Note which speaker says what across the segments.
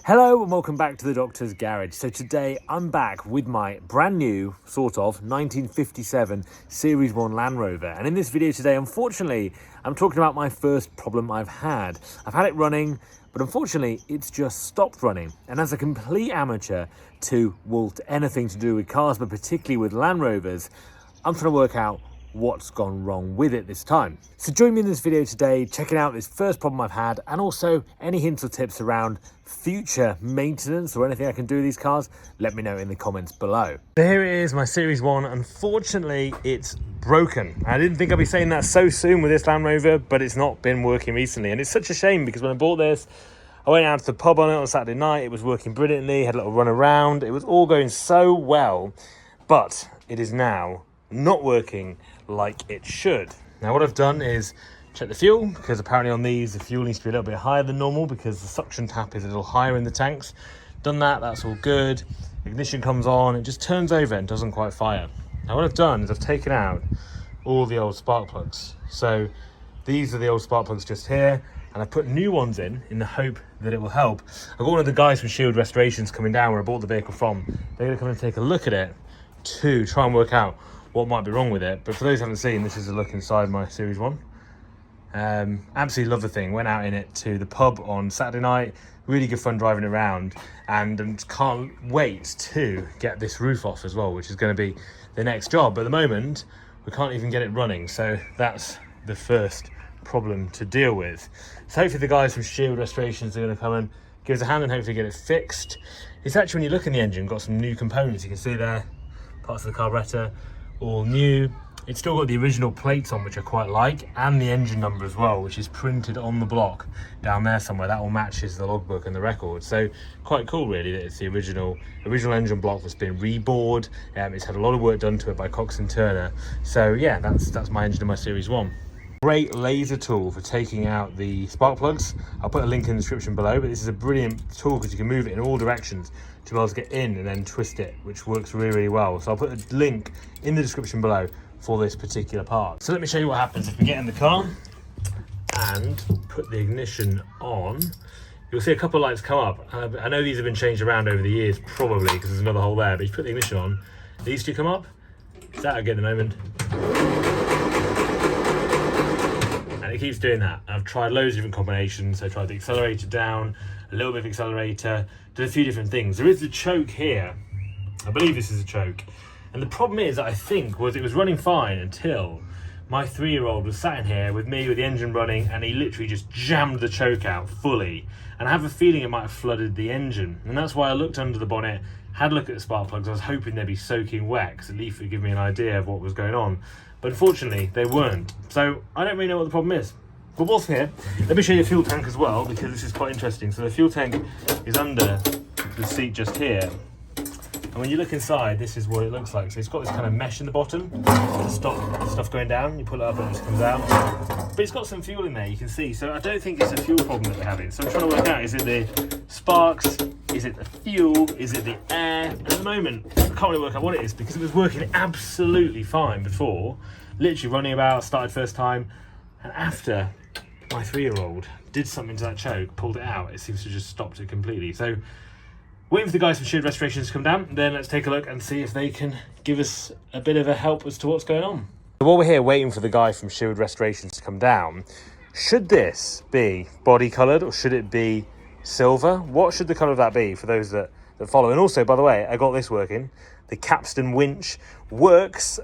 Speaker 1: Hello and welcome back to the Doctor's Garage. So today I'm back with my brand new, sort of, 1957 Series 1 Land Rover. And in this video today, unfortunately, I'm talking about my first problem I've had. I've had it running, but unfortunately, it's just stopped running. And as a complete amateur to, well, anything to do with cars, but particularly with Land Rovers, I'm trying to work out what's gone wrong with it this time. So join me in this video today, checking out this first problem I've had, and also any hints or tips around future maintenance or anything I can do with these cars, let me know in the comments below. So here it is, my Series 1. Unfortunately, it's broken. I didn't think I'd be saying that so soon with this Land Rover, but it's not been working recently. And it's such a shame because when I bought this, I went out to the pub on it on Saturday night. It was working brilliantly, had a little run around. It was all going so well, but it is now not working like it should. Now what I've done is check the fuel, because apparently on these the fuel needs to be a little bit higher than normal because the suction tap is a little higher in the tanks. Done that, that's all good. Ignition comes on, it just turns over and doesn't quite fire. Now what I've done is I've taken out all the old spark plugs. So these are the old spark plugs just here, and I put new ones in the hope that it will help. I've got one of the guys from Shield Restorations coming down where I bought the vehicle from. They're gonna come and take a look at it to try and work out what might be wrong with it. But for those who haven't seen, this is a look inside my Series 1. Absolutely love the thing. Went out in it to the pub on Saturday night. Really good fun driving around, and can't wait to get this roof off as well, which is going to be the next job. But at the moment, we can't even get it running. So that's the first problem to deal with. So hopefully the guys from Shield Restorations are going to come and give us a hand and hopefully get it fixed. It's actually, when you look in the engine, got some new components. You can see there, parts of the carburetor, all new. It's still got the original plates on, which I quite like, and the engine number as well, which is printed on the block down there somewhere. That all matches the logbook and the record. So quite cool really that it's the original engine block that's been rebored. It's had a lot of work done to it by Cox and Turner. So yeah, that's my engine in my Series 1. Great laser tool for taking out the spark plugs. I'll put a link in the description below, but this is a brilliant tool because you can move it in all directions to be able to get in and then twist it, which works really, really well. So I'll put a link in the description below for this particular part. So let me show you what happens if we get in the car and put the ignition on. You'll see a couple of lights come up. I know these have been changed around over the years, probably because there's another hole there, but if you put the ignition on, these two come up. Is that okay at the moment? And it keeps doing that. I've tried loads of different combinations. I tried the accelerator down, a little bit of accelerator, did a few different things. There is a choke here. I believe this is a choke. And the problem is, I think, was it was running fine until my 3-year-old was sat in here with me with the engine running, and he literally just jammed the choke out fully. And I have a feeling it might have flooded the engine. And that's why I looked under the bonnet, had a look at the spark plugs. I was hoping they'd be soaking wet, because at least it would give me an idea of what was going on. But unfortunately, they weren't. So I don't really know what the problem is. But whilst here, let me show you the fuel tank as well, because this is quite interesting. So the fuel tank is under the seat just here. And when you look inside, this is what it looks like. So it's got this kind of mesh in the bottom to stop the stuff going down. You pull it up and it just comes out. But it's got some fuel in there, you can see. So I don't think it's a fuel problem that we're having. So I'm trying to work out, is it the sparks? Is it the fuel? Is it the air? And at the moment, I can't really work out what it is because it was working absolutely fine before. Literally running about, started first time. And after my 3-year-old did something to that choke, pulled it out, it seems to just stopped it completely. So waiting for the guys from Shield Restorations to come down, then let's take a look and see if they can give us a bit of a help as to what's going on. So while we're here waiting for the guy from Shield Restorations to come down, should this be body coloured or should it be silver? What should the colour of that be for those that follow? And also, by the way, I got this working. The capstan winch works,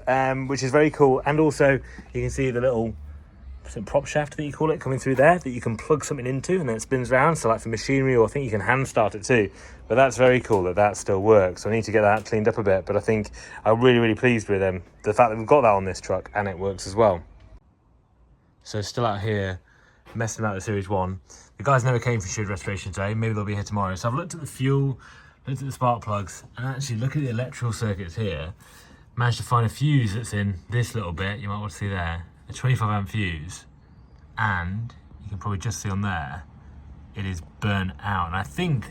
Speaker 1: which is very cool. And also, you can see the little prop shaft that you call it coming through there that you can plug something into and then it spins around, so like for machinery, or I think you can hand start it too. But that's very cool that still works. So I need to get that cleaned up a bit, but I think I'm really pleased with the fact that we've got that on this truck and it works as well. So still out here messing about the Series 1. The guys never came for Shield Restoration today, maybe they'll be here tomorrow. So I've looked at the fuel, looked at the spark plugs, and actually look at the electrical circuits here. Managed to find a fuse that's in this little bit, you might want to see there, a 25 amp fuse, and you can probably just see on there it is burnt out. And I think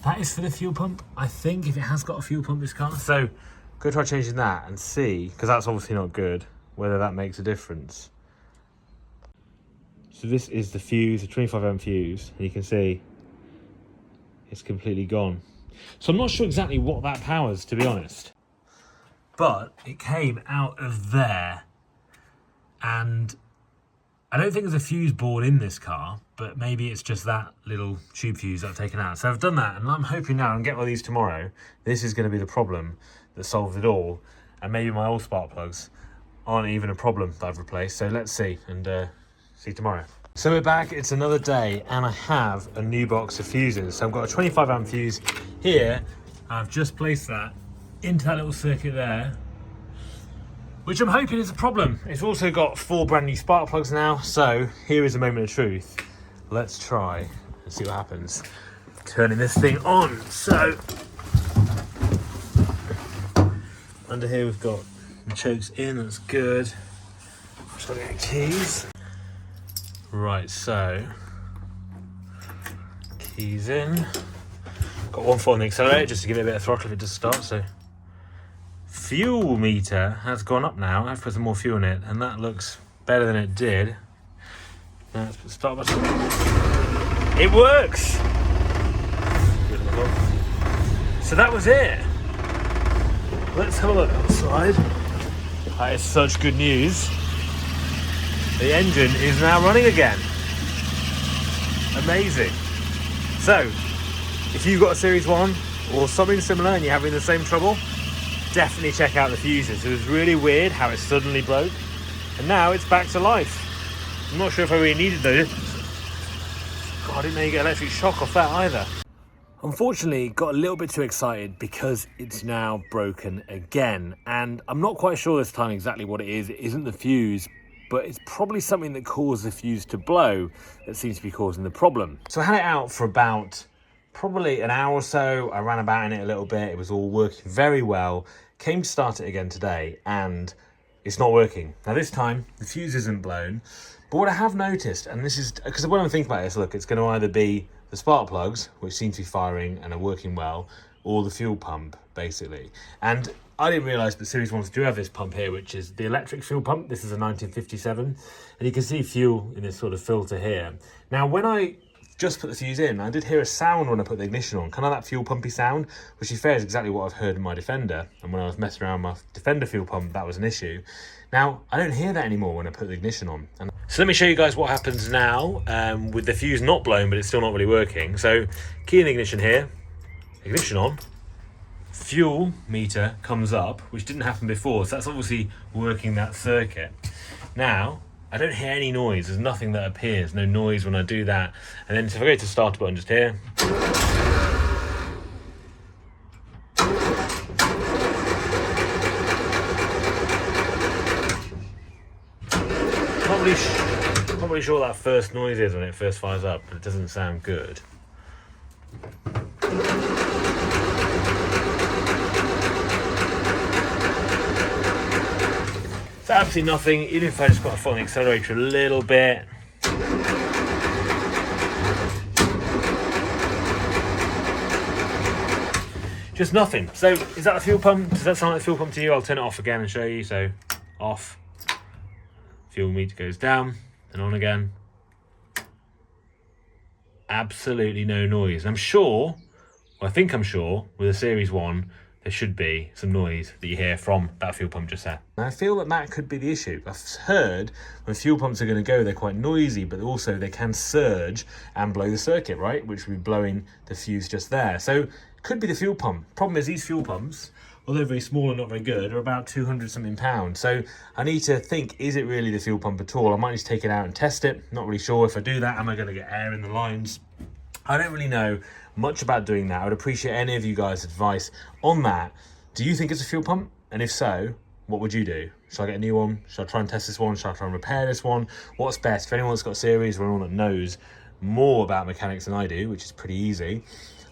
Speaker 1: that is for the fuel pump. I think if it has got a fuel pump, this car. So go try changing that and see, because that's obviously not good, whether that makes a difference. So this is the fuse, a 25 amp fuse, and you can see it's completely gone. So I'm not sure exactly what that powers, to be honest. But it came out of there, and I don't think there's a fuse board in this car, but maybe it's just that little tube fuse that I've taken out. So I've done that, and I'm hoping now I can get one of these tomorrow. This is going to be the problem that solves it all, and maybe my old spark plugs aren't even a problem that I've replaced. So let's see, and see you tomorrow. So we're back, it's another day, and I have a new box of fuses. So I've got a 25 amp fuse here. I've just placed that into that little circuit there, which I'm hoping is a problem. It's also got 4 brand new spark plugs now, so here is a moment of truth. Let's try and see what happens. Turning this thing on. So under here we've got the chokes in, that's good. Just got to get keys. Right, so keys in. Got one foot on the accelerator just to give it a bit of throttle if it does start. So fuel meter has gone up now. I've put some more fuel in it, and that looks better than it did. Now let's put the start button. It works. So that was it. Let's have a look outside. That is such good news. The engine is now running again. Amazing. So, if you've got a Series 1 or something similar and you're having the same trouble, definitely check out the fuses. It was really weird how it suddenly broke, and now it's back to life. I'm not sure if I really needed those. God, I didn't know you get electric shock off that either. Unfortunately, got a little bit too excited because it's now broken again, and I'm not quite sure this time exactly what it is. It isn't the fuse, but it's probably something that caused the fuse to blow that seems to be causing the problem. So I had it out for about probably an hour or so. I ran about in it a little bit. It was all working very well. Came to start it again today, and it's not working. Now this time, the fuse isn't blown, but what I have noticed, and this is, because when I'm thinking about this, look, it's going to either be the spark plugs, which seem to be firing and are working well, or the fuel pump, basically. And I didn't realise that Series 1s do have this pump here, which is the electric fuel pump. This is a 1957, and you can see fuel in this sort of filter here. Now, when I just put the fuse in, I did hear a sound when I put the ignition on, kind of that fuel pumpy sound, which is fair, is exactly what I've heard in my Defender. And when I was messing around with my Defender fuel pump, that was an issue. Now, I don't hear that anymore when I put the ignition on. And so let me show you guys what happens now with the fuse not blown, but it's still not really working. So key in the ignition here, ignition on, fuel meter comes up, which didn't happen before. So that's obviously working that circuit. Now, I don't hear any noise. There's nothing that appears, no noise when I do that. And then if I go to start button just here, not really sure what that first noise is when it first fires up, but it doesn't sound good. It's absolutely nothing, even if I just got to foot on the accelerator a little bit. Just nothing. So, is that a fuel pump? Does that sound like a fuel pump to you? I'll turn it off again and show you. So, off. Fuel meter goes down and on again. Absolutely no noise. I'm sure, well, I think I'm sure, with a Series 1, there should be some noise that you hear from that fuel pump just there. And I feel that could be the issue. I've heard when fuel pumps are going to go, they're quite noisy, but also they can surge and blow the circuit, right? Which would be blowing the fuse just there. So could be the fuel pump. Problem is these fuel pumps, although very small and not very good, are about 200 something pounds. So I need to think, is it really the fuel pump at all? I might need to take it out and test it. Not really sure. If I do that, am I going to get air in the lines? I don't really know much about doing that. I would appreciate any of you guys' advice on that. Do you think it's a fuel pump? And if so, what would you do? Should I get a new one? Should I try and test this one? Should I try and repair this one? What's best? If anyone that's got a Series or anyone that knows more about mechanics than I do, which is pretty easy,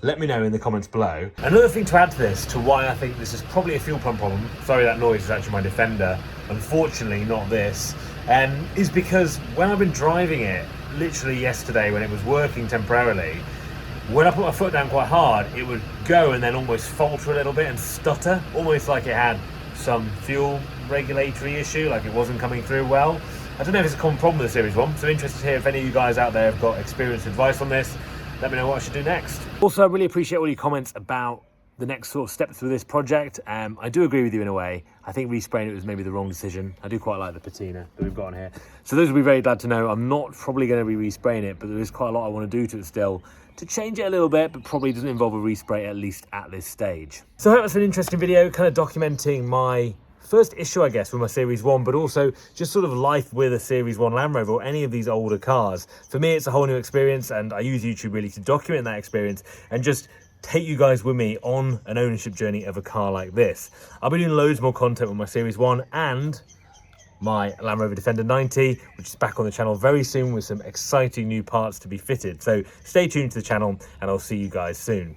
Speaker 1: let me know in the comments below. Another thing to add to this, to why I think this is probably a fuel pump problem, sorry that noise is actually my Defender, unfortunately not this, is because when I've been driving it, literally yesterday when it was working temporarily, when I put my foot down quite hard, it would go and then almost falter a little bit and stutter, almost like it had some fuel regulatory issue, like it wasn't coming through well. I don't know if it's a common problem with the Series 1, so I'm interested to hear if any of you guys out there have got experience, advice on this. let me know what I should do next. Also, I really appreciate all your comments about the next sort of step through this project. I do agree with you in a way. I think respraying it was maybe the wrong decision. I do quite like the patina that we've got on here. So those will be very glad to know. I'm not probably going to be respraying it, but there is quite a lot I want to do to it still to change it a little bit, but probably doesn't involve a respray, at least at this stage. So I hope that's an interesting video, kind of documenting my first issue, I guess, with my Series 1, but also just sort of life with a Series 1 Land Rover or any of these older cars. For me, it's a whole new experience, and I use YouTube really to document that experience and just take you guys with me on an ownership journey of a car like this. I'll be doing loads more content with my Series 1 and my Land Rover Defender 90, which is back on the channel very soon with some exciting new parts to be fitted. So stay tuned to the channel, and I'll see you guys soon.